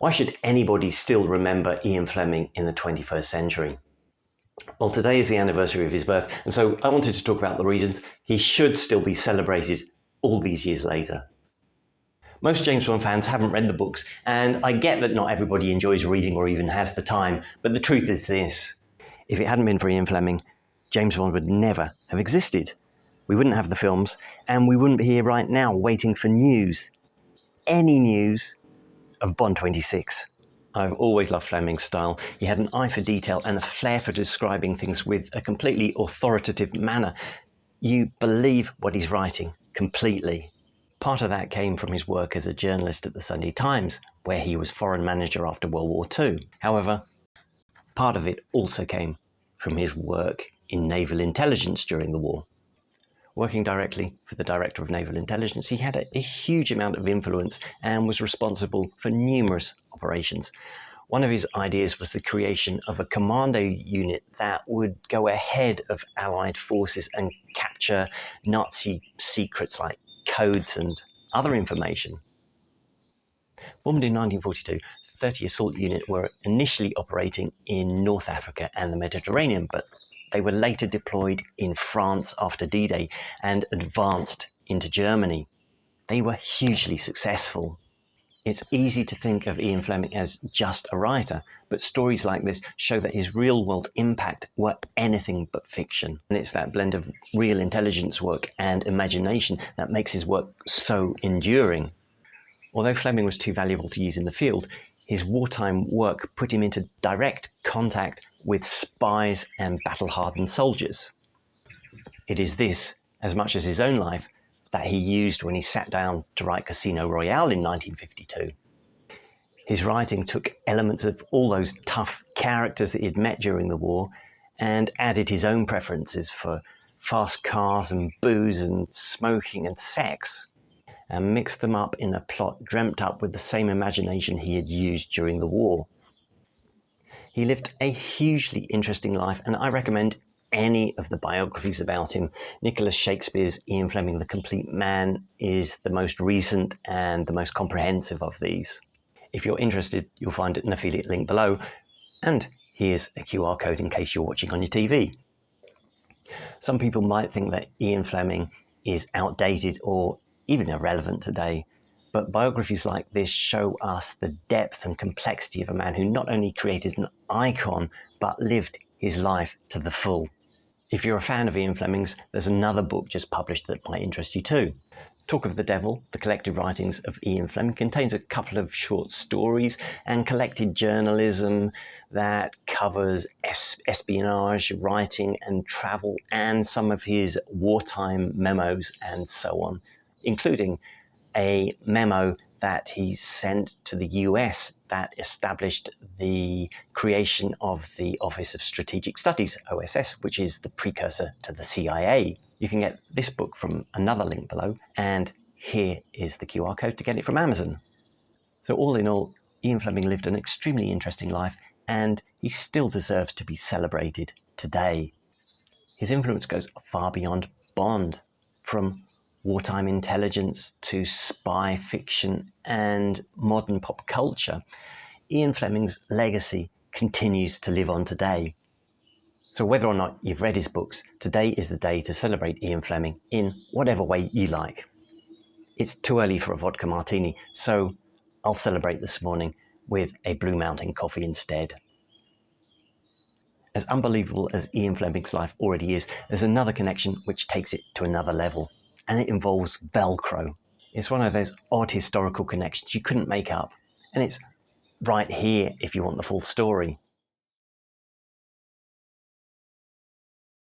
Why should anybody still remember Ian Fleming in the 21st century? Well, today is the anniversary of his birth, and so I wanted to talk about the reasons he should still be celebrated all these years later. Most James Bond fans haven't read the books, and I get that not everybody enjoys reading or even has the time, but the truth is this. If it hadn't been for Ian Fleming, James Bond would never have existed. We wouldn't have the films, and we wouldn't be here right now waiting for news. Any news of Bond 26. I've always loved Fleming's style. He had an eye for detail and a flair for describing things with a completely authoritative manner. You believe what he's writing completely. Part of that came from his work as a journalist at the Sunday Times, where he was foreign manager after World War II. However, part of it also came from his work in Naval Intelligence during the war. Working directly for the Director of Naval Intelligence, he had a huge amount of influence and was responsible for numerous operations. One of his ideas was the creation of a commando unit that would go ahead of Allied forces and capture Nazi secrets like codes and other information. Formed in 1942, 30 Assault Unit were initially operating in North Africa and the Mediterranean, but they were later deployed in France after D-Day and advanced into Germany. They were hugely successful. It's easy to think of Ian Fleming as just a writer, but stories like this show that his real-world impact were anything but fiction. And it's that blend of real intelligence work and imagination that makes his work so enduring. Although Fleming was too valuable to use in the field, his wartime work put him into direct contact with spies and battle-hardened soldiers. It is this, as much as his own life, that he used when he sat down to write Casino Royale in 1952. His writing took elements of all those tough characters that he'd met during the war and added his own preferences for fast cars and booze and smoking and sex, and mixed them up in a plot dreamt up with the same imagination he had used during the war. He lived a hugely interesting life, and I recommend any of the biographies about him. Nicholas Shakespeare's Ian Fleming, The Complete Man, is the most recent and the most comprehensive of these. If you're interested, you'll find an affiliate link below, and here's a QR code in case you're watching on your TV. Some people might think that Ian Fleming is outdated or even irrelevant today, but biographies like this show us the depth and complexity of a man who not only created an icon, but lived his life to the full. If you're a fan of Ian Fleming's, there's another book just published that might interest you too. Talk of the Devil, the collected writings of Ian Fleming, contains a couple of short stories and collected journalism that covers espionage, writing and travel, and some of his wartime memos and so on, including a memo that he sent to the US that established the creation of the Office of Strategic Studies, OSS, which is the precursor to the CIA. You can get this book from another link below, and here is the QR code to get it from Amazon. So all in all, Ian Fleming lived an extremely interesting life, and he still deserves to be celebrated today. His influence goes far beyond Bond, from wartime intelligence to spy fiction and modern pop culture. Ian Fleming's legacy continues to live on today. So whether or not you've read his books, today is the day to celebrate Ian Fleming in whatever way you like. It's too early for a vodka martini, so I'll celebrate this morning with a Blue Mountain coffee instead. As unbelievable as Ian Fleming's life already is, there's another connection which takes it to another level, and it involves Velcro. It's one of those odd historical connections you couldn't make up, and it's right here if you want the full story.